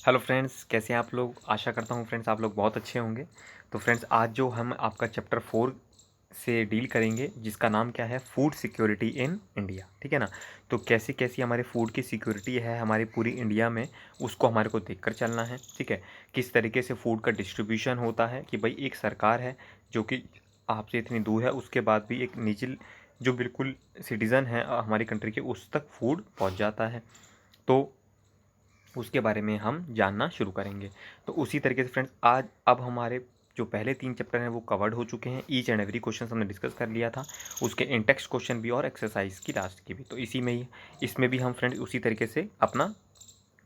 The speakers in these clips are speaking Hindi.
हेलो फ्रेंड्स, कैसे हैं आप लोग। आशा करता हूँ फ्रेंड्स आप लोग बहुत अच्छे होंगे। तो फ्रेंड्स आज जो हम आपका चैप्टर 4 से डील करेंगे जिसका नाम क्या है, फूड सिक्योरिटी इन इंडिया। ठीक है ना। तो कैसी कैसी हमारे फूड की सिक्योरिटी है हमारी पूरी इंडिया में, उसको हमारे को देखकर चलना है। ठीक है। किस तरीके से फूड का डिस्ट्रीब्यूशन होता है कि भाई एक सरकार है जो कि आपसे इतनी दूर है, उसके बाद भी एक निजी जो बिल्कुल सिटीज़न है हमारी कंट्री के, उस तक फूड पहुँच जाता है। तो उसके बारे में हम जानना शुरू करेंगे। तो उसी तरीके से फ्रेंड्स आज अब हमारे जो पहले 3 चैप्टर हैं वो कवर्ड हो चुके हैं। ईच एंड एवरी क्वेश्चन हमने डिस्कस कर लिया था, उसके इन टेक्स्ट क्वेश्चन भी और एक्सरसाइज की लास्ट की भी। तो इसी में ही इसमें भी हम फ्रेंड्स उसी तरीके से अपना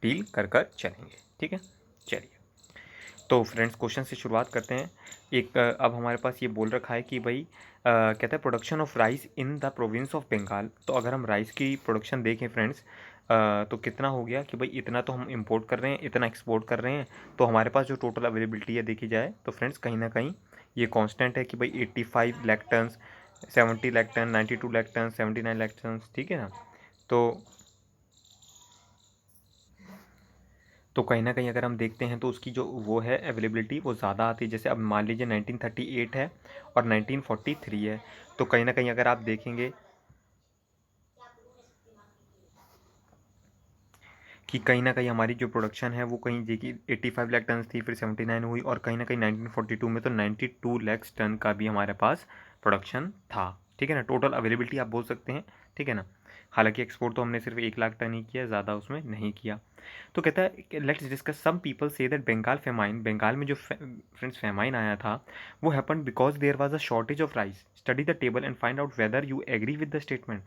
डील कर कर चलेंगे। ठीक है, चलिए। तो फ्रेंड्स क्वेश्चन से शुरुआत करते हैं। एक अब हमारे पास ये बोल रखा है कि भाई कहता है production of rice in the province of Bengal. तो अगर हम राइस की प्रोडक्शन देखें फ्रेंड्स, तो कितना हो गया कि भाई इतना तो हम इंपोर्ट कर रहे हैं, इतना एक्सपोर्ट कर रहे हैं। तो हमारे पास जो टोटल अवेलेबिलिटी है देखी जाए तो फ्रेंड्स कहीं ना कहीं ये कांस्टेंट है कि भाई 85 lakh ton, 70 lakh ton, 92 lakh ton, 79 lakh ton. ठीक है ना। तो कहीं न कहीं अगर हम देखते हैं तो उसकी जो वो है अवेलेबिलिटी वो ज़्यादा आती है। जैसे अब मान लीजिए 1938 है और 1943 है। तो कहीं न कहीं अगर आप देखेंगे कि कहीं न कहीं हमारी जो प्रोडक्शन है वो कहीं देखिए 85 लाख टन थी, फिर 79 हुई और कहीं न कहीं 1942 में तो 92 लाख टन का भी हमारे पास प्रोडक्शन था। ठीक है ना। टोटल अवेलेबिलिटी आप बोल सकते हैं। ठीक है ना। हालाँकि एक्सपोर्ट तो हमने सिर्फ 1 लाख टन ही किया, ज़्यादा उसमें नहीं किया। तो कहता है लेट्स डिस्कस सम पीपल से दैट बंगाल फेमाइन, बंगाल में जो फ्रेंड्स फेमाइन आया था वो happen because there was a shortage of rice. Study the table and find out whether you agree with the statement.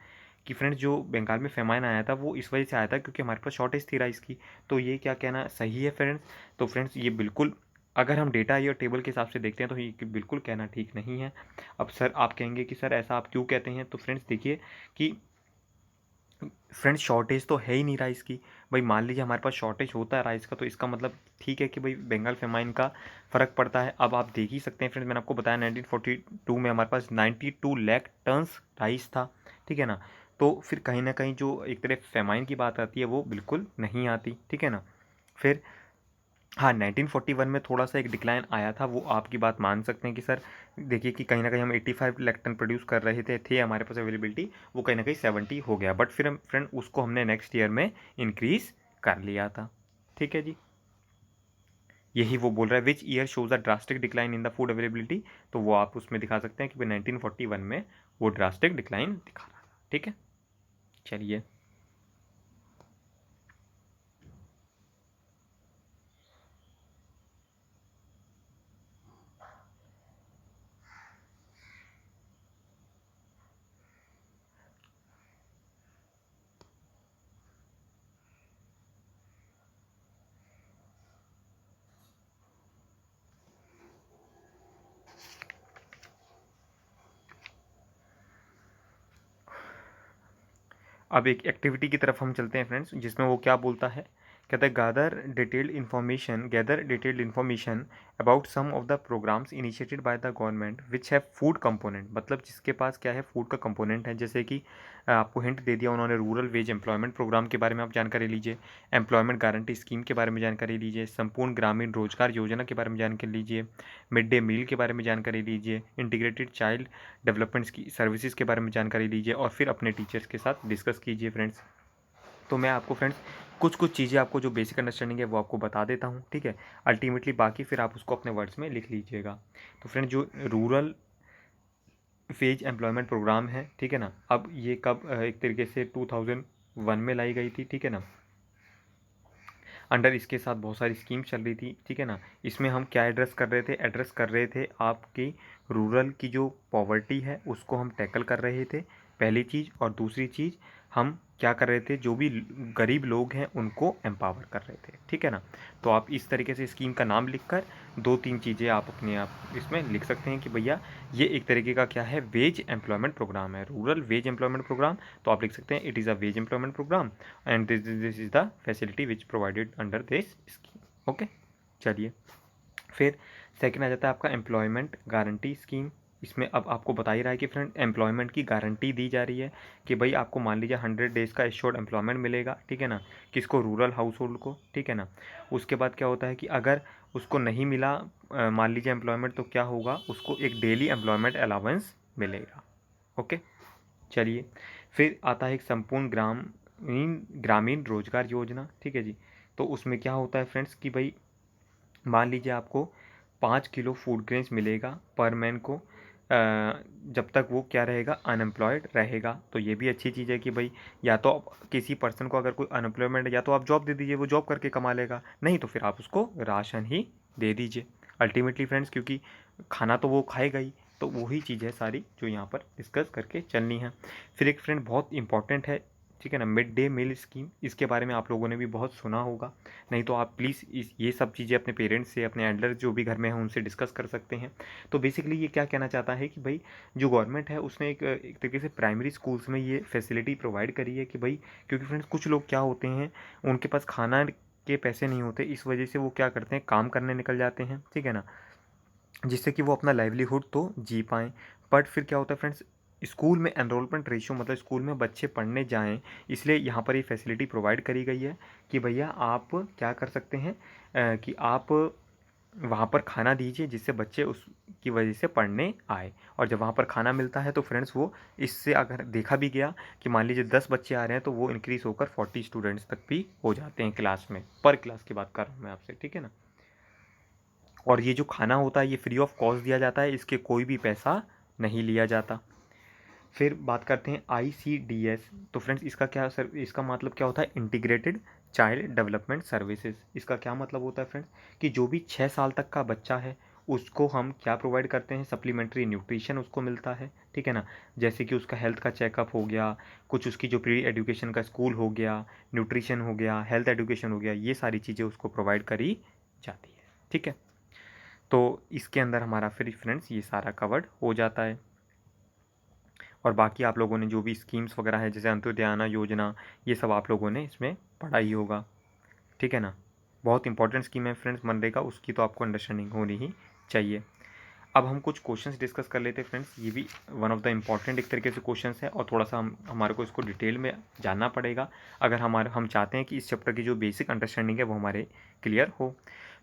कि फ्रेंड्स जो बंगाल में फेमाइन आया था वो इस वजह से आया था क्योंकि हमारे पास शॉर्टेज थी राइस की। तो ये क्या कहना सही है फ्रेंड्स? तो फ्रेंड्स ये बिल्कुल, अगर हम डेटा या टेबल के हिसाब से देखते हैं तो ये बिल्कुल कहना ठीक नहीं है। अब सर आप कहेंगे कि सर ऐसा आप क्यों कहते हैं? तो फ्रेंड्स देखिए कि फ्रेंड्स शॉर्टेज तो है ही नहीं राइस की। भाई मान लीजिए हमारे पास शॉर्टेज होता है राइस का तो इसका मतलब ठीक है कि भाई बंगाल फेमाइन का फ़र्क पड़ता है। अब आप देख ही सकते हैं फ्रेंड्स, मैंने आपको बताया 1942 में हमारे पास 92 लाख टन्स राइस था। ठीक है ना। तो फिर कहीं ना कहीं जो एक तरह फेमाइन की बात आती है वो बिल्कुल नहीं आती। ठीक है ना। फिर हाँ, 1941 में थोड़ा-सा एक डिक्लाइन आया था, वो आपकी बात मान सकते हैं कि सर देखिए कि कहीं न कहीं हम 85 लाख टन प्रोड्यूस कर रहे थे हमारे पास अवेलेबिलिटी, वो कहीं न कहीं 70 हो गया। बट फिर हम फ्रेंड उसको हमने नेक्स्ट ईयर में इंक्रीज़ कर लिया था। ठीक है जी। यही वो बोल रहा है, which year shows a drastic decline in the food availability. तो वो आप उसमें दिखा सकते हैं कि भाई 1941 में वो ड्रास्टिक डिक्लाइन दिखा रहा था। ठीक है? चलिए। अब एक एक्टिविटी की तरफ हम चलते हैं फ्रेंड्स, जिसमें वो क्या बोलता है, कहता है gather detailed information about some of the programmes initiated by the government which have food component. मतलब जिसके पास क्या है, फूड का कंपोनेंट है। जैसे कि आपको हिंट दे दिया उन्होंने, रूरल वेज एम्प्लॉयमेंट प्रोग्राम के बारे में आप जानकारी लीजिए, एम्प्लॉयमेंट गारंटी स्कीम के बारे में जानकारी लीजिए, संपूर्ण ग्रामीण रोजगार योजना के बारे में जानकारी लीजिए, मिड डे मील के बारे में जानकारी लीजिए, इंटीग्रेटेड चाइल्ड डेवलपमेंट की सर्विसेज के बारे में जानकारी लीजिए और फिर अपने टीचर्स के साथ डिस्कस कीजिए फ्रेंड्स। तो मैं आपको फ्रेंड्स कुछ कुछ चीज़ें आपको जो बेसिक अंडरस्टैंडिंग है वो आपको बता देता हूँ। ठीक है। अल्टीमेटली बाकी फिर आप उसको अपने वर्ड्स में लिख लीजिएगा। तो फ्रेंड जो रूरल वेज एम्प्लॉयमेंट प्रोग्राम है, ठीक है ना, अब ये कब एक तरीके से 2001 में लाई गई थी। ठीक है ना। अंडर इसके साथ बहुत सारी स्कीम चल रही थी। ठीक है ना। इसमें हम क्या एड्रेस कर रहे थे आपकी रूरल की जो पॉवर्टी है उसको हम टैकल कर रहे थे, पहली चीज़। और दूसरी चीज़ हम क्या कर रहे थे, जो भी गरीब लोग हैं उनको एम्पावर कर रहे थे। ठीक है ना। तो आप इस तरीके से स्कीम का नाम लिखकर 2-3 चीज़ें आप अपने आप इसमें लिख सकते हैं कि भैया ये एक तरीके का क्या है, वेज एम्प्लॉयमेंट प्रोग्राम है, रूरल वेज एम्प्लॉयमेंट प्रोग्राम। तो आप लिख सकते हैं it is a wage employment programme and this is the facility which provided under this scheme. Okay, चलिए। फिर सेकंड आ जाता है आपका एम्प्लॉयमेंट गारंटी स्कीम। इसमें अब आपको बता ही रहा है कि फ्रेंड एम्प्लॉयमेंट की गारंटी दी जा रही है कि भाई आपको मान लीजिए 100 डेज़ का एश्योर्ड एम्प्लॉयमेंट मिलेगा, ठीक है ना, किसको, रूरल हाउस होल्ड को, ठीक है ना। उसके बाद क्या होता है कि अगर उसको नहीं मिला मान लीजिए एम्प्लॉयमेंट, तो क्या होगा, उसको एक डेली एम्प्लॉयमेंट अलाउंस मिलेगा। ओके, चलिए। फिर आता है एक संपूर्ण ग्रामीण ग्रामीण रोजगार योजना, ठीक है जी। तो उसमें क्या होता है फ्रेंड्स कि भाई मान लीजिए आपको 5 किलो फूड ग्रेन्स मिलेगा पर मैन को, जब तक वो क्या रहेगा, अनएम्प्लॉयड रहेगा। तो ये भी अच्छी चीज़ है कि भाई या तो किसी पर्सन को अगर कोई अनएम्प्लॉयमेंट है, या तो आप जॉब दे दीजिए, वो जॉब करके कमा लेगा, नहीं तो फिर आप उसको राशन ही दे दीजिए अल्टीमेटली फ्रेंड्स, क्योंकि खाना तो वो खाएगा ही। तो वही चीज़ है सारी जो यहाँ पर डिस्कस करके चलनी है। फिर एक फ्रेंड बहुत इंपॉर्टेंट है, ठीक है ना, मिड डे मील स्कीम। इसके बारे में आप लोगों ने भी बहुत सुना होगा, नहीं तो आप प्लीज़ ये सब चीज़ें अपने पेरेंट्स से, अपने एल्डर जो भी घर में हैं उनसे डिस्कस कर सकते हैं। तो बेसिकली ये क्या कहना चाहता है कि भाई जो गवर्नमेंट है उसने एक तरीके से प्राइमरी स्कूल्स में ये फैसिलिटी प्रोवाइड करी है कि भाई, क्योंकि फ्रेंड्स कुछ लोग क्या होते हैं, उनके पास खाना के पैसे नहीं होते, इस वजह से वो क्या करते हैं, काम करने निकल जाते हैं, ठीक है ना, जिससे कि वो अपना लाइवलीहुड तो जी पाएँ। बट फिर क्या होता है फ्रेंड्स, स्कूल में एनरोलमेंट रेशियो, मतलब स्कूल में बच्चे पढ़ने जाएँ, इसलिए यहाँ पर ये फैसिलिटी प्रोवाइड करी गई है कि भैया आप क्या कर सकते हैं, कि आप वहाँ पर खाना दीजिए जिससे बच्चे उसकी वजह से पढ़ने आए। और जब वहाँ पर खाना मिलता है तो फ्रेंड्स वो, इससे अगर देखा भी गया कि मान लीजिए 10 बच्चे आ रहे हैं तो वो इंक्रीज़ होकर 40 स्टूडेंट्स तक भी हो जाते हैं क्लास में, पर क्लास की बात कर रहा हूँ मैं आपसे, ठीक है ना। और ये जो खाना होता है ये फ्री ऑफ कॉस्ट दिया जाता है, इसके कोई भी पैसा नहीं लिया जाता। फिर बात करते हैं ICDS। तो फ्रेंड्स इसका क्या सर, इसका मतलब क्या होता है, इंटीग्रेटेड चाइल्ड डेवलपमेंट सर्विसेज। इसका क्या मतलब होता है फ्रेंड्स, कि जो भी 6 साल तक का बच्चा है उसको हम क्या प्रोवाइड करते हैं, सप्लीमेंट्री न्यूट्रिशन उसको मिलता है, ठीक है ना। जैसे कि उसका हेल्थ का चेकअप हो गया, कुछ उसकी जो प्री एजुकेशन का स्कूल हो गया, न्यूट्रिशन हो गया, हेल्थ एजुकेशन हो गया, ये सारी चीज़ें उसको प्रोवाइड करी जाती है, ठीक है। तो इसके अंदर हमारा फिर फ्रेंड्स ये सारा कवर्ड हो जाता है। और बाकी आप लोगों ने जो भी स्कीम्स वगैरह है, जैसे अंत्योदय योजना, ये सब आप लोगों ने इसमें पढ़ा ही होगा, ठीक है ना। बहुत इंपॉर्टेंट स्कीम है फ्रेंड्स मनरेगा, उसकी तो आपको अंडरस्टैंडिंग होनी ही चाहिए। अब हम कुछ क्वेश्चंस डिस्कस कर लेते हैं फ्रेंड्स, ये भी वन ऑफ द इम्पॉर्टेंट एक तरीके से क्वेश्चंस है, और थोड़ा सा हमारे को इसको डिटेल में जानना पड़ेगा अगर हम चाहते हैं कि इस चैप्टर की जो बेसिक अंडरस्टैंडिंग है वो हमारे क्लियर हो।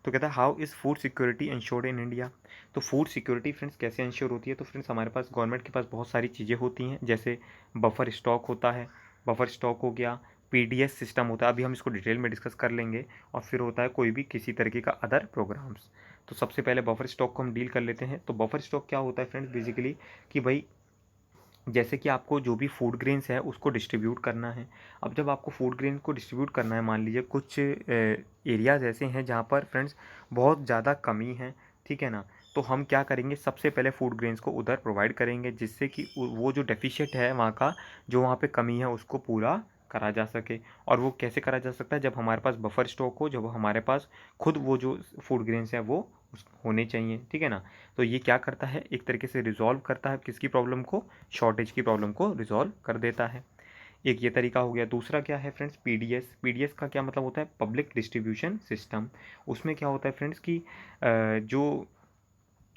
तो कहता है how is food security insured in India. तो फूड सिक्योरिटी फ्रेंड्स कैसे इंश्योर होती है, तो फ्रेंड्स हमारे पास गवर्नमेंट के पास बहुत सारी चीज़ें होती हैं, जैसे बफर स्टॉक होता है, बफर स्टॉक हो गया, PDS सिस्टम होता है, अभी हम इसको डिटेल में डिस्कस कर लेंगे, और फिर होता है कोई भी किसी तरीके का अदर प्रोग्राम्स। तो सबसे पहले बफर स्टॉक को हम डील कर लेते हैं। तो बफर स्टॉक क्या होता है फ्रेंड्स, बेसिकली कि भाई जैसे कि आपको जो भी फूड ग्रेन्स है उसको डिस्ट्रीब्यूट करना है। अब जब आपको फूड ग्रेन को डिस्ट्रीब्यूट करना है, मान लीजिए कुछ एरियाज़ ऐसे हैं जहाँ पर फ्रेंड्स बहुत ज़्यादा कमी है, ठीक है ना। तो हम क्या करेंगे, सबसे पहले फूड ग्रेन्स को उधर प्रोवाइड करेंगे, जिससे कि वो जो डेफिशिएंट है वहाँ का, जो वहाँ पे कमी है उसको पूरा करा जा सके। और वो कैसे करा जा सकता है, जब हमारे पास बफर स्टॉक हो, जब हमारे पास खुद वो जो फूड ग्रेन्स हैं वो होने चाहिए, ठीक है ना। तो ये क्या करता है, एक तरीके से रिजॉल्व करता है किसकी प्रॉब्लम को, शॉर्टेज की प्रॉब्लम को रिजॉल्व कर देता है। एक ये तरीका हो गया। दूसरा क्या है फ्रेंड्स, PDS का क्या मतलब होता है, पब्लिक डिस्ट्रीब्यूशन सिस्टम। उसमें क्या होता है फ्रेंड्स कि जो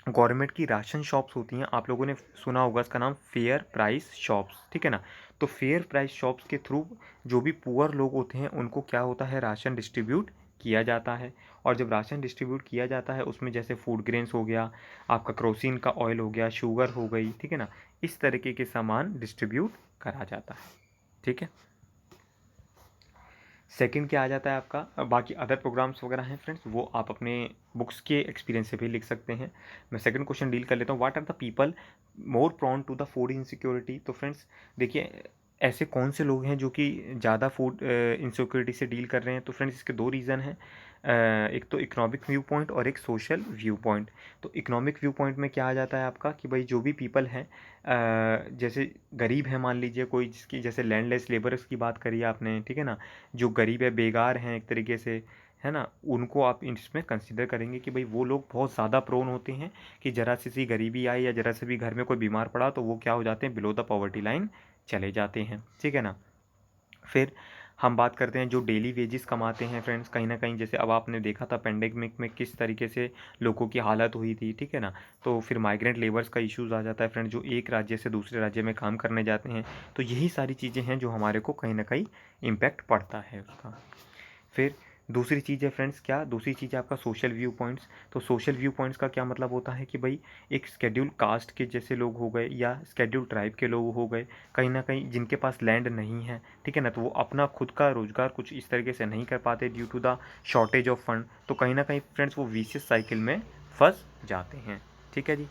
गवर्नमेंट की राशन शॉप्स होती हैं, आप लोगों ने सुना होगा इसका नाम, फेयर प्राइस शॉप्स, ठीक है ना। तो फेयर प्राइस शॉप्स के थ्रू जो भी पुअर लोग होते हैं उनको क्या होता है, राशन डिस्ट्रीब्यूट किया जाता है। और जब राशन डिस्ट्रीब्यूट किया जाता है उसमें जैसे फूड ग्रेन्स हो गया, आपका क्रोसिन का ऑयल हो गया, शुगर हो गई, ठीक है ना, इस तरीके के सामान डिस्ट्रीब्यूट करा जाता है, ठीक है। सेकंड क्या आ जाता है आपका, बाकी अदर प्रोग्राम्स वगैरह हैं फ्रेंड्स, वो आप अपने बुक्स के एक्सपीरियंस से भी लिख सकते हैं। मैं सेकंड क्वेश्चन डील कर लेता हूँ, what are the people more prone to the food insecurity. तो फ्रेंड्स देखिए, ऐसे कौन से लोग हैं जो कि ज़्यादा फूड इनसिक्योरिटी से डील कर रहे हैं। तो फ्रेंड्स इसके दो रीज़न हैं, एक तो इकोनॉमिक व्यू पॉइंट और एक सोशल व्यू पॉइंट। तो इकोनॉमिक व्यू पॉइंट में क्या आ जाता है आपका, कि भाई जो भी पीपल हैं, जैसे गरीब है, मान लीजिए कोई जिसकी, जैसे लैंडलेस लेबरर्स की बात करी आपने, ठीक है ना, जो गरीब है, बेगार हैं एक तरीके से, है ना, उनको आप इसमें कंसिडर करेंगे कि भाई वो लोग बहुत ज़्यादा प्रोन होते हैं कि ज़रा सी गरीबी आई या ज़रा से भी घर में कोई बीमार पड़ा तो वो क्या हो जाते हैं, बिलो द पॉवर्टी लाइन चले जाते हैं, ठीक है ना। फिर हम बात करते हैं जो डेली वेजेस कमाते हैं फ्रेंड्स, कहीं ना कहीं जैसे अब आपने देखा था पेंडेमिक में किस तरीके से लोगों की हालत हुई थी, ठीक है ना। तो फिर माइग्रेंट लेबर्स का इश्यूज़ आ जाता है फ्रेंड्स, जो एक राज्य से दूसरे राज्य में काम करने जाते हैं। तो यही सारी चीज़ें हैं जो हमारे को कहीं ना कहीं इम्पैक्ट पड़ता है उसका। फिर दूसरी चीज़ है फ्रेंड्स, क्या दूसरी चीज़ है आपका सोशल व्यू पॉइंट्स। तो सोशल व्यू पॉइंट्स का क्या मतलब होता है कि भाई एक शेड्यूल कास्ट के जैसे लोग हो गए या शेड्यूल ट्राइब के लोग हो गए, कहीं ना कहीं जिनके पास लैंड नहीं है, ठीक है ना, तो वो अपना खुद का रोजगार कुछ इस तरीके से नहीं कर पाते due to the shortage of fund. तो कहीं ना कहीं फ्रेंड्स वो विशियस साइकिल में फंस जाते हैं, ठीक है जी।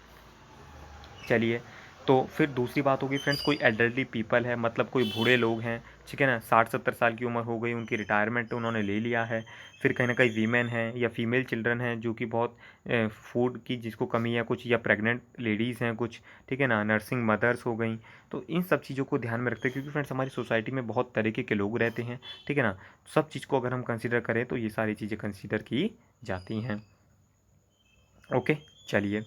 चलिए, तो फिर दूसरी बात होगी फ्रेंड्स, कोई एल्डरली पीपल है, मतलब कोई बूढ़े लोग हैं, ठीक है ना, 60-70 साल की उम्र हो गई, उनकी रिटायरमेंट उन्होंने ले लिया है। फिर कहीं ना कहीं वीमेन हैं या फीमेल चिल्ड्रन हैं जो कि बहुत फूड की जिसको कमी है कुछ, या प्रेग्नेंट लेडीज़ हैं कुछ, ठीक है ना, नर्सिंग मदर्स हो गई। तो इन सब चीज़ों को ध्यान में रखते हैं क्योंकि फ्रेंड्स हमारी सोसाइटी में बहुत तरीके के लोग रहते हैं, ठीक है ना। सब चीज़ को अगर हम कंसिडर करें तो ये सारी चीज़ें कंसिडर की जाती हैं। ओके, चलिए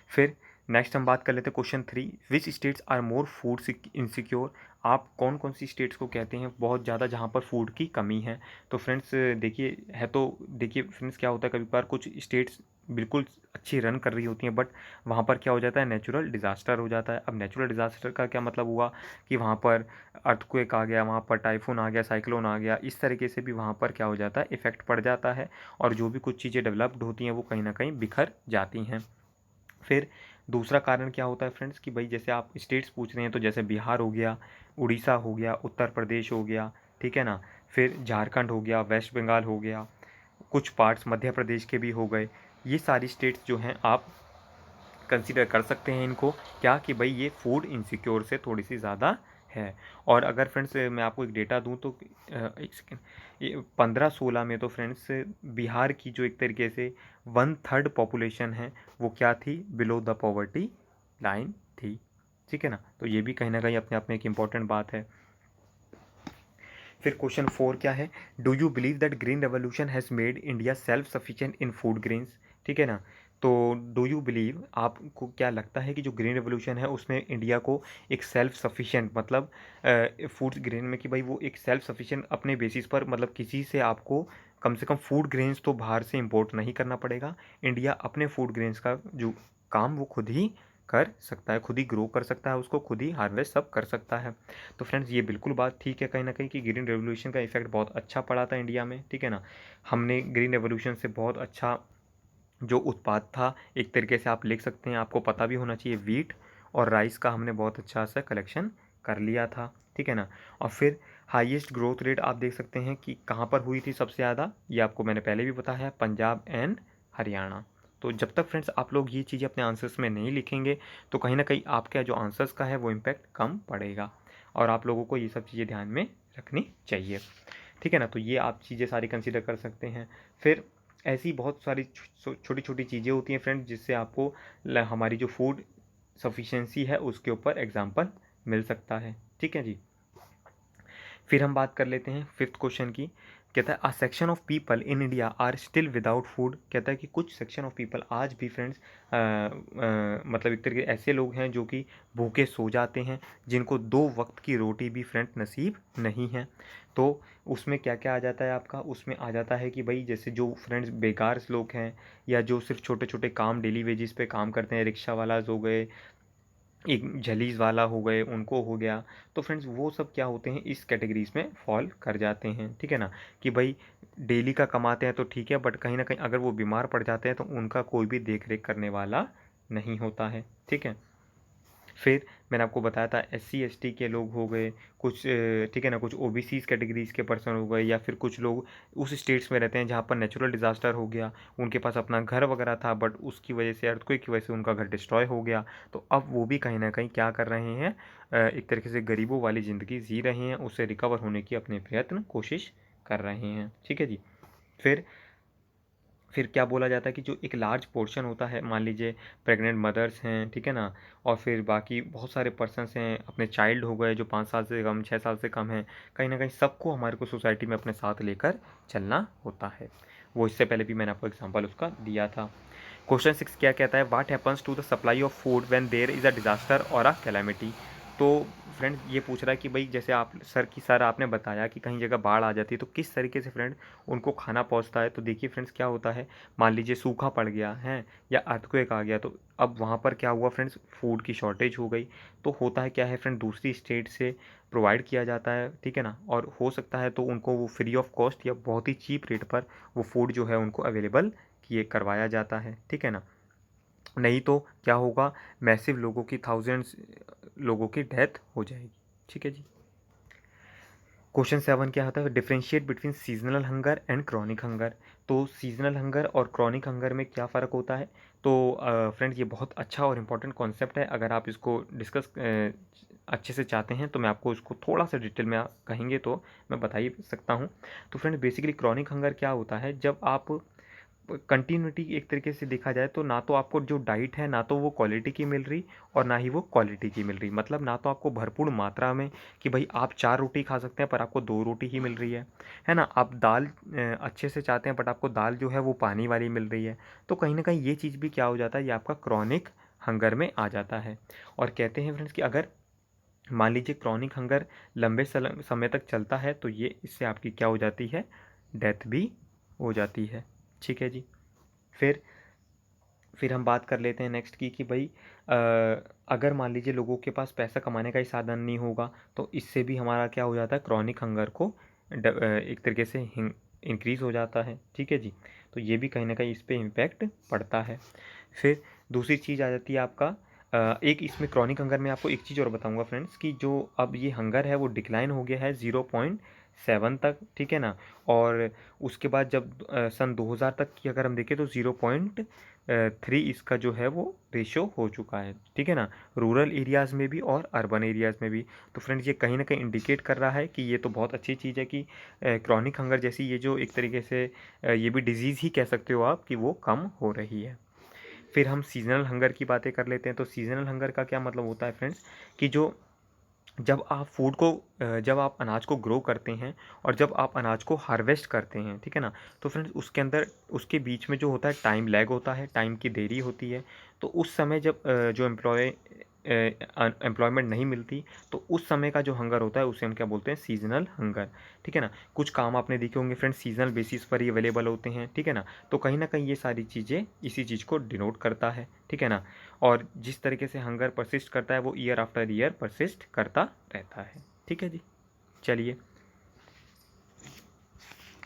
फिर नेक्स्ट हम बात कर लेते हैं question 3, which states are more food insecure. आप कौन कौन सी स्टेट्स को कहते हैं बहुत ज़्यादा जहाँ पर फूड की कमी है। तो फ्रेंड्स देखिए है, तो देखिए फ्रेंड्स क्या होता है कभी कभार कुछ स्टेट्स बिल्कुल अच्छी रन कर रही होती हैं, बट वहाँ पर क्या हो जाता है, नेचुरल डिज़ास्टर हो जाता है। अब नेचुरल डिज़ास्टर का क्या मतलब हुआ कि वहाँ पर अर्थक्वेक आ गया, वहाँ पर टाइफून आ गया, साइक्लोन आ गया, इस तरीके से भी वहाँ पर क्या हो जाता है, इफ़ेक्ट पड़ जाता है और जो भी कुछ चीज़ें डेवलप्ड होती हैं वो कहीं ना कहीं बिखर जाती हैं। फिर दूसरा कारण क्या होता है फ्रेंड्स कि भाई जैसे आप स्टेट्स पूछ रहे हैं तो जैसे बिहार हो गया, उड़ीसा हो गया, उत्तर प्रदेश हो गया, ठीक है ना, फिर झारखंड हो गया, वेस्ट बंगाल हो गया, कुछ पार्ट्स मध्य प्रदेश के भी हो गए। ये सारी स्टेट्स जो हैं आप कंसीडर कर सकते हैं इनको, क्या कि भाई ये फूड इनसिक्योर से थोड़ी सी ज़्यादा है। और अगर फ्रेंड्स मैं आपको एक डेटा दूं तो एक सेकेंड, ये 15-16 में तो फ्रेंड्स बिहार की जो एक तरीके से 1/3 पॉपुलेशन है वो क्या थी, बिलो द पॉवर्टी लाइन थी, ठीक है ना। तो ये भी कहीं ना कहीं अपने आप में एक इम्पॉर्टेंट बात है। फिर क्वेश्चन 4 क्या है, do you believe that green revolution has made India self sufficient in food grains, ठीक है ना। तो डू यू बिलीव, आपको क्या लगता है कि जो ग्रीन रेवोल्यूशन है उसने इंडिया को एक सेल्फ सफिशिएंट मतलब फूड ग्रेन में कि भाई वो एक सेल्फ सफिशिएंट अपने बेसिस पर, मतलब किसी से आपको कम से कम फूड ग्रेन्स तो बाहर से इंपोर्ट नहीं करना पड़ेगा, इंडिया अपने फूड ग्रेन्स का जो काम वो खुद ही कर सकता है, खुद ही ग्रो कर सकता है, उसको खुद ही हार्वेस्ट सब कर सकता है। तो फ्रेंड्स ये बिल्कुल बात ठीक है कहीं ना कहीं कि ग्रीन रेवोल्यूशन का इफेक्ट बहुत अच्छा पड़ा था इंडिया में, ठीक है ना। हमने ग्रीन रेवोल्यूशन से बहुत अच्छा जो उत्पाद था, एक तरीके से आप लिख सकते हैं, आपको पता भी होना चाहिए, वीट और राइस का हमने बहुत अच्छा सा कलेक्शन कर लिया था, ठीक है ना। और फिर हाईएस्ट ग्रोथ रेट आप देख सकते हैं कि कहाँ पर हुई थी सबसे ज़्यादा, ये आपको मैंने पहले भी बताया है, पंजाब एंड हरियाणा। तो जब तक फ्रेंड्स आप लोग ये चीज़ें अपने आंसर्स में नहीं लिखेंगे तो कहीं ना कहीं आपके जो आंसर्स का है वो इम्पैक्ट कम पड़ेगा और आप लोगों को ये सब चीज़ें ध्यान में रखनी चाहिए, ठीक है ना। तो ये आप चीज़ें सारी कंसीडर कर सकते हैं। फिर ऐसी बहुत सारी छोटी छोटी चीज़ें होती हैं फ्रेंड्स जिससे आपको हमारी जो फूड सफिशिएंसी है उसके ऊपर एग्जांपल मिल सकता है, ठीक है जी। फिर हम बात कर लेते हैं फिफ्थ क्वेश्चन की, कहता है a section of people in India are still without food. कहता है कि कुछ सेक्शन ऑफ पीपल आज भी फ्रेंड्स मतलब एक तरीके ऐसे लोग हैं जो कि भूखे सो जाते हैं, जिनको 2 वक्त की रोटी भी फ्रेंड नसीब नहीं है। तो उसमें क्या क्या आ जाता है आपका, उसमें आ जाता है कि भाई जैसे जो फ्रेंड्स बेकार लोग हैं या जो सिर्फ छोटे छोटे काम डेली वेजेस पे काम करते हैं, रिक्शा वाला हो गए, एक झलीज वाला हो गए, उनको हो गया, तो फ्रेंड्स वो सब क्या होते हैं, इस कैटेगरीज में फॉल कर जाते हैं, ठीक है ना। कि भाई डेली का कमाते हैं तो ठीक है, बट कहीं ना कहीं अगर वो बीमार पड़ जाते हैं तो उनका कोई भी देख रेख करने वाला नहीं होता है, ठीक है। फिर मैंने आपको बताया था SC ST के लोग हो गए कुछ, ठीक है ना, कुछ OBC कैटेगरीज के पर्सन हो गए, या फिर कुछ लोग उस स्टेट्स में रहते हैं जहाँ पर नेचुरल डिज़ास्टर हो गया, उनके पास अपना घर वगैरह था बट उसकी वजह से, अर्थक्वेक की वजह से उनका घर डिस्ट्रॉय हो गया। तो अब वो भी कहीं ना कहीं क्या कर रहे हैं, एक तरीके से गरीबों वाली ज़िंदगी जी रहे हैं, उससे रिकवर होने की अपने प्रयत्न कोशिश कर रहे हैं, ठीक है जी। फिर क्या बोला जाता है कि जो एक लार्ज पोर्शन होता है, मान लीजिए प्रेग्नेंट मदर्स हैं, ठीक है ना, और फिर बाकी बहुत सारे पर्सन्स हैं, अपने चाइल्ड हो गए जो 5 साल से कम, 6 साल से कम हैं, कहीं ना कहीं सबको हमारे को सोसाइटी में अपने साथ लेकर चलना होता है। वो इससे पहले भी मैंने आपको एग्जांपल उसका दिया था। क्वेश्चन 6 क्या कहता है, what happens to the supply of food when there is a disaster और अ कैलामिटी। तो फ्रेंड्स ये पूछ रहा है कि भाई जैसे आप सर आपने बताया कि कहीं जगह बाढ़ आ जाती है तो किस तरीके से फ्रेंड उनको खाना पहुंचता है। तो देखिए फ्रेंड्स क्या होता है, मान लीजिए सूखा पड़ गया है या अर्थक्वेक आ गया, तो अब वहाँ पर क्या हुआ फ्रेंड्स, फूड की शॉर्टेज हो गई। तो होता है क्या है फ्रेंड, दूसरी स्टेट से प्रोवाइड किया जाता है, ठीक है ना, और हो सकता है तो उनको वो फ्री ऑफ कॉस्ट या बहुत ही चीप रेट पर वो फूड जो है उनको अवेलेबल किए करवाया जाता है, ठीक है ना। नहीं तो क्या होगा, मैसिव लोगों की, थाउजेंड्स लोगों की डेथ हो जाएगी, ठीक है जी। क्वेश्चन 7 क्या होता है, differentiate between seasonal hunger and chronic hunger. तो सीजनल हंगर और क्रॉनिक हंगर में क्या फ़र्क होता है। तो फ्रेंड्स ये बहुत अच्छा और इम्पॉर्टेंट कॉन्सेप्ट है। अगर आप इसको डिस्कस अच्छे से चाहते हैं तो मैं आपको इसको थोड़ा सा डिटेल में कहेंगे तो मैं बता ही सकता हूँ। तो फ्रेंड्स बेसिकली क्रॉनिक हंगर क्या होता है, जब आप कंटिन्यूटी एक तरीके से देखा जाए तो ना तो आपको जो डाइट है ना तो वो क्वालिटी की मिल रही और ना ही वो क्वालिटी की मिल रही। मतलब ना तो आपको भरपूर मात्रा में कि भाई आप 4 रोटी खा सकते हैं पर आपको 2 रोटी ही मिल रही है ना। आप दाल अच्छे से चाहते हैं बट आपको दाल जो है वो पानी वाली मिल रही है। तो कहीं ना कहीं ये चीज़ भी क्या हो जाता है, ये आपका क्रॉनिक हंगर में आ जाता है। और कहते हैं फ्रेंड्स कि अगर मान लीजिए क्रॉनिक हंगर लंबे समय तक चलता है तो ये इससे आपकी क्या हो जाती है, डेथ भी हो जाती है, ठीक है जी। फिर फिर हम बात कर लेते हैं नेक्स्ट की कि भाई अगर मान लीजिए लोगों के पास पैसा कमाने का ही साधन नहीं होगा तो इससे भी हमारा क्या हो जाता है, क्रॉनिक हंगर को एक तरीके से इंक्रीज़ हो जाता है, ठीक है जी। तो ये भी कहीं ना कहीं इस पर इम्पैक्ट पड़ता है। फिर दूसरी चीज़ आ जाती है आपका एक इसमें क्रॉनिक हंगर में आपको एक चीज़ और बताऊंगा फ्रेंड्स कि जो अब ये हंगर है वो डिक्लाइन हो गया है 0.7 तक, ठीक है ना। और उसके बाद जब सन 2000 तक की अगर हम देखें तो 0.3 इसका जो है वो रेशो हो चुका है, ठीक है ना, रूरल एरियाज़ में भी और अर्बन एरियाज़ में भी। तो फ्रेंड्स ये कहीं ना कहीं इंडिकेट कर रहा है कि ये तो बहुत अच्छी चीज़ है कि क्रॉनिक हंगर जैसी ये जो एक तरीके से ये भी डिजीज़ ही कह सकते हो आप कि वो कम हो रही है। फिर हम सीजनल हंगर की बातें कर लेते हैं। तो सीजनल हंगर का क्या मतलब होता है फ्रेंड्स कि जो जब आप फूड को जब आप अनाज को ग्रो करते हैं और जब आप अनाज को हार्वेस्ट करते हैं, ठीक है ना, तो फ्रेंड्स उसके अंदर उसके बीच में जो होता है टाइम लैग होता है, टाइम की देरी होती है। तो उस समय जब जो एम्प्लॉयमेंट नहीं मिलती तो उस समय का जो हंगर होता है उसे हम क्या बोलते हैं, सीजनल हंगर, ठीक है ना। कुछ काम आपने देखे होंगे फ्रेंड्स सीजनल बेसिस पर ही अवेलेबल होते हैं, ठीक है ना। तो कहीं ना कहीं ये सारी चीज़ें इसी चीज़ को डिनोट करता है, ठीक है ना। और जिस तरीके से हंगर परसिस्ट करता है वो ईयर आफ्टर ईयर परसिस्ट करता रहता है, ठीक है जी। चलिए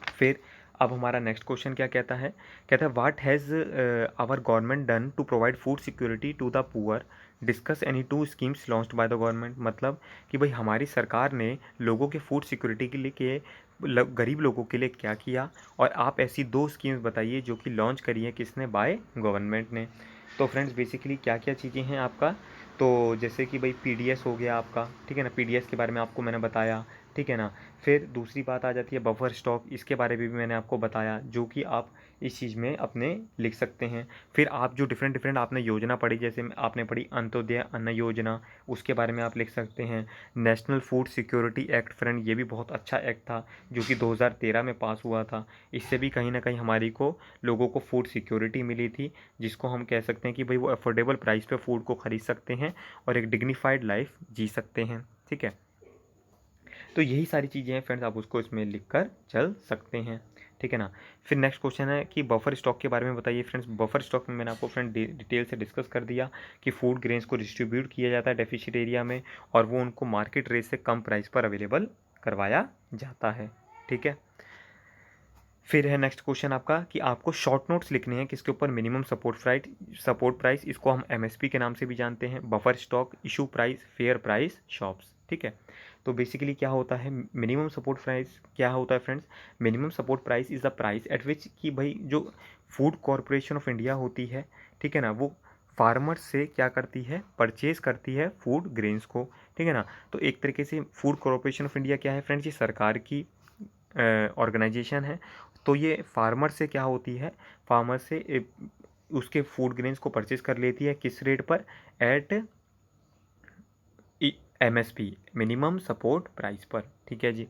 फिर अब हमारा नेक्स्ट क्वेश्चन क्या कहता है, कहता है what has our government done to provide food security to the poor, discuss any two schemes launched by the government. मतलब कि भाई हमारी सरकार ने लोगों के फूड सिक्योरिटी के लिए गरीब लोगों के लिए क्या किया, और आप ऐसी 2 स्कीम्स बताइए जो कि लॉन्च करी है किसने, बाय गवर्नमेंट ने। तो फ्रेंड्स बेसिकली क्या क्या चीज़ें हैं आपका, तो जैसे कि भाई पीडीएस हो गया आपका, ठीक है ना, पीडीएस के बारे में आपको मैंने बताया, ठीक है ना। फिर दूसरी बात आ जाती है बफर स्टॉक, इसके बारे में भी मैंने आपको बताया जो कि आप इस चीज़ में अपने लिख सकते हैं। फिर आप जो डिफरेंट डिफरेंट आपने योजना पढ़ी, जैसे आपने पढ़ी अंत्योदय अन्न योजना, उसके बारे में आप लिख सकते हैं। National food security act, friend ये भी बहुत अच्छा एक्ट था जो कि 2013 में पास हुआ था। इससे भी कहीं ना कहीं हमारी को लोगों को फूड सिक्योरिटी मिली थी, जिसको हम कह सकते हैं कि भाई वो अफोर्डेबल प्राइस पे फूड को ख़रीद सकते हैं और एक डिग्निफाइड लाइफ जी सकते हैं, ठीक है। तो यही सारी चीज़ें हैं फ्रेंड्स, आप उसको इसमें लिख कर चल सकते हैं, ठीक है ना। फिर नेक्स्ट क्वेश्चन है कि बफर स्टॉक के बारे में बताइए फ्रेंड्स। बफर स्टॉक में मैंने आपको फ्रेंड डिटेल से डिस्कस कर दिया कि फूड ग्रेन्स को डिस्ट्रीब्यूट किया जाता है डेफिशिट एरिया में और वो उनको मार्केट रेट से कम प्राइस पर अवेलेबल करवाया जाता है, ठीक है। फिर है नेक्स्ट क्वेश्चन आपका कि आपको शॉर्ट नोट्स लिखने हैं किसके ऊपर, मिनिमम सपोर्ट प्राइस, इसको हम एमएसपी के नाम से भी जानते हैं, buffer stock, issue price, fair price, shops, ठीक है। तो बेसिकली क्या होता है मिनिमम सपोर्ट प्राइस, क्या होता है friends, minimum support price is the price at विच कि भाई जो फूड कॉरपोरेशन ऑफ इंडिया होती है, ठीक है ना, वो फार्मर से क्या करती है, परचेज करती है फूड ग्रेन्स को, ठीक है ना। तो एक तरीके से फूड कॉरपोरेशन ऑफ इंडिया क्या है फ्रेंड्स, ये सरकार की ऑर्गेनाइजेशन है। तो ये फार्मर से क्या होती है, फार्मर से उसके फूड ग्रेन्स को परचेज कर लेती है किस रेट पर, at MSP, minimum support price पर, ठीक है जी।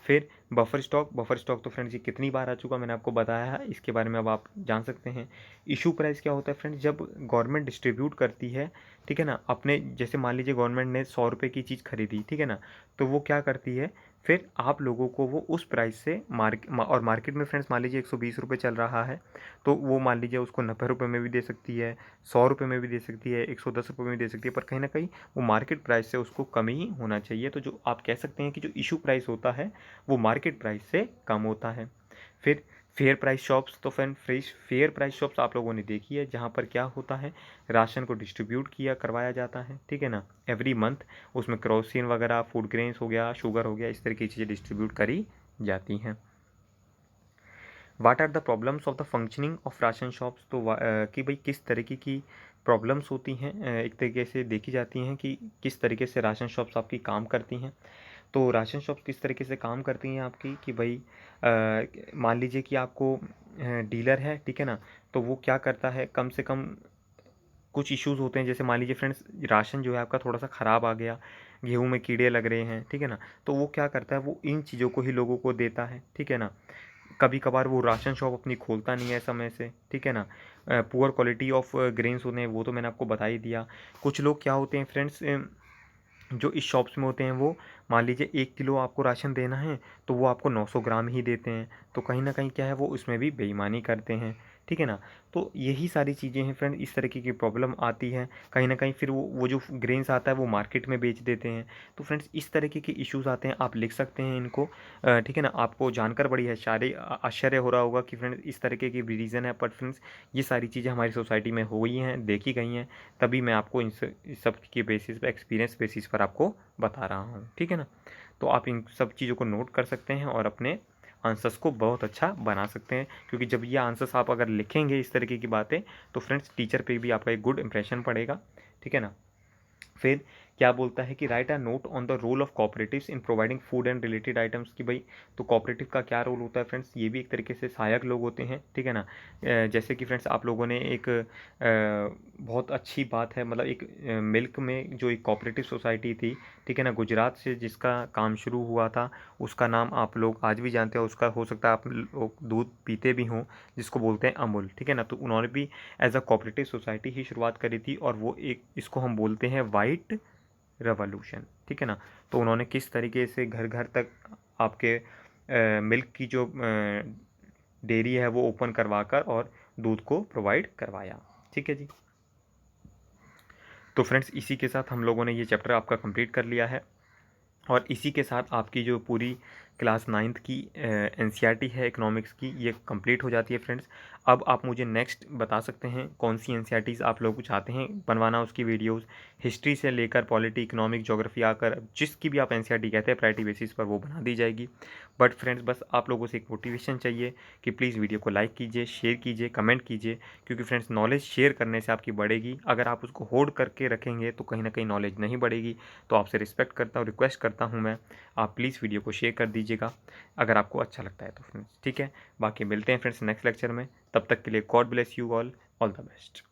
फिर बफर स्टॉक तो फ्रेंड्स ये कितनी बार आ चुका मैंने आपको बताया है, इसके बारे में अब आप जान सकते हैं। इशू प्राइस क्या होता है फ्रेंड्स, जब गवर्नमेंट डिस्ट्रीब्यूट करती है, ठीक है ना, अपने जैसे मान लीजिए गवर्नमेंट ने 100 रुपये की चीज़ खरीदी, ठीक है ना, तो वो क्या करती है, फिर आप लोगों को वो उस प्राइस से और मार्केट में फ्रेंड्स मान लीजिए 120 रुपये चल रहा है, तो वो मान लीजिए उसको 90 रुपये में भी दे सकती है, 100 रुपये में भी दे सकती है, 110 रुपये में भी दे सकती है, पर कहीं ना कहीं वो मार्केट प्राइस से उसको कम ही होना चाहिए। तो जो आप कह सकते हैं कि जो इशू प्राइस होता है वो मार्केट प्राइस से कम होता है। फिर फेयर प्राइस शॉप्स, तो फेयर प्राइस शॉप्स आप लोगों ने देखी है, जहाँ पर क्या होता है, राशन को डिस्ट्रीब्यूट करवाया जाता है, ठीक है ना, एवरी मंथ उसमें क्रोसिन वगैरह, फूड ग्रेन्स हो गया, शुगर हो गया, इस तरह की चीज़ें डिस्ट्रीब्यूट करी जाती हैं। What are the problems of the functioning of ration shops, तो कि भाई किस तरीके की प्रॉब्लम्स होती हैं, एक तरीके से देखी जाती हैं कि किस तरीके से राशन शॉप्स आपकी काम करती हैं। तो राशन शॉप्स किस तरीके से काम करती हैं आपकी, कि भाई मान लीजिए कि आपको डीलर है, ठीक है ना, तो वो क्या करता है, कम से कम कुछ इश्यूज़ होते हैं, जैसे मान लीजिए फ्रेंड्स राशन जो है आपका थोड़ा सा ख़राब आ गया, गेहूँ में कीड़े लग रहे हैं, ठीक है ना, तो वो क्या करता है, वो इन चीज़ों को ही लोगों को देता है, ठीक है ना। कभी कभार वो राशन शॉप अपनी खोलता नहीं है समय से, ठीक है ना। पुअर क्वालिटी ऑफ ग्रेन्स होते हैं, वो तो मैंने आपको बता ही दिया। कुछ लोग क्या होते हैं फ्रेंड्स, जो इस शॉप्स में होते हैं, वो मान लीजिए 1 किलो आपको राशन देना है, तो वो आपको 900 ग्राम ही देते हैं, तो कहीं ना कहीं क्या है, वो उसमें भी बेईमानी करते हैं, ठीक है ना। तो यही सारी चीज़ें हैं फ्रेंड, इस तरीके की प्रॉब्लम आती है कहीं ना कहीं। फिर वो जो ग्रेन्स आता है वो मार्केट में बेच देते हैं। तो फ्रेंड्स इस तरीके के इश्यूज़ आते हैं, आप लिख सकते हैं इनको, ठीक है ना। आपको जानकर बड़ी आश्चर्य हो रहा होगा कि फ्रेंड्स इस तरीके की भी रीज़न है, बट फ्रेंड्स ये सारी चीज़ें हमारी सोसाइटी में हुई हैं, देखी गई हैं, तभी मैं आपको इस सब के बेसिस पे, एक्सपीरियंस बेसिस पर आपको बता रहा हूँ, ठीक है ना। तो आप इन सब चीज़ों को नोट कर सकते हैं और अपने आंसर्स को बहुत अच्छा बना सकते हैं, क्योंकि जब ये आंसर्स आप अगर लिखेंगे इस तरीके की बातें, तो फ्रेंड्स टीचर पे भी आपका एक गुड इंप्रेशन पड़ेगा, ठीक है ना। फिर क्या बोलता है कि write a note on the role of cooperatives in providing food and related items, कि भाई तो कोऑपरेटिव का क्या रोल होता है फ्रेंड्स, ये भी एक तरीके से सहायक लोग होते हैं, ठीक है ना। जैसे कि फ्रेंड्स आप लोगों ने एक बहुत अच्छी बात है, मतलब एक मिल्क में जो एक कोऑपरेटिव सोसाइटी थी, ठीक है ना, गुजरात से जिसका काम शुरू हुआ था, उसका नाम आप लोग आज भी जानते हो, उसका हो सकता है आप लोग दूध पीते भी हों, जिसको बोलते हैं अमूल, ठीक है ना। तो उन्होंने भी एज अ कोऑपरेटिव सोसाइटी ही शुरुआत करी थी, और वो एक, इसको हम बोलते हैं वाइट रेवोल्यूशन, ठीक है ना। तो उन्होंने किस तरीके से घर घर तक आपके मिल्क की जो डेयरी है वो ओपन करवाकर और दूध को प्रोवाइड करवाया, ठीक है जी। तो फ्रेंड्स इसी के साथ हम लोगों ने ये चैप्टर आपका कंप्लीट कर लिया है, और इसी के साथ आपकी जो पूरी क्लास 9th की एनसीईआरटी है इकोनॉमिक्स की, ये कंप्लीट हो जाती है फ्रेंड्स। अब आप मुझे नेक्स्ट बता सकते हैं कौन सी एनसीईआरटीज़ आप लोग चाहते हैं बनवाना, उसकी वीडियोस हिस्ट्री से लेकर पॉलिटी, इकोनॉमिक, ज्योग्राफी आकर जिसकी भी आप एनसीईआरटी कहते हैं प्रायोरिटी बेसिस पर वो बना दी जाएगी। बट फ्रेंड्स बस आप लोगों से एक मोटिवेशन चाहिए कि प्लीज़ वीडियो को लाइक कीजिए, शेयर कीजिए, कमेंट कीजिए, क्योंकि फ्रेंड्स नॉलेज शेयर करने से आपकी बढ़ेगी। अगर आप उसको होल्ड करके रखेंगे तो कहीं ना कहीं नॉलेज नहीं बढ़ेगी। तो आपसे रिस्पेक्ट करता हूँ, रिक्वेस्ट करता हूँ मैं, आप प्लीज़ वीडियो को शेयर कर दीजिएगा अगर आपको अच्छा लगता है तो फ्रेंड्स, ठीक है। बाकी मिलते हैं फ्रेंड्स नेक्स्ट लेक्चर में, तब तक के लिए God bless you all the best.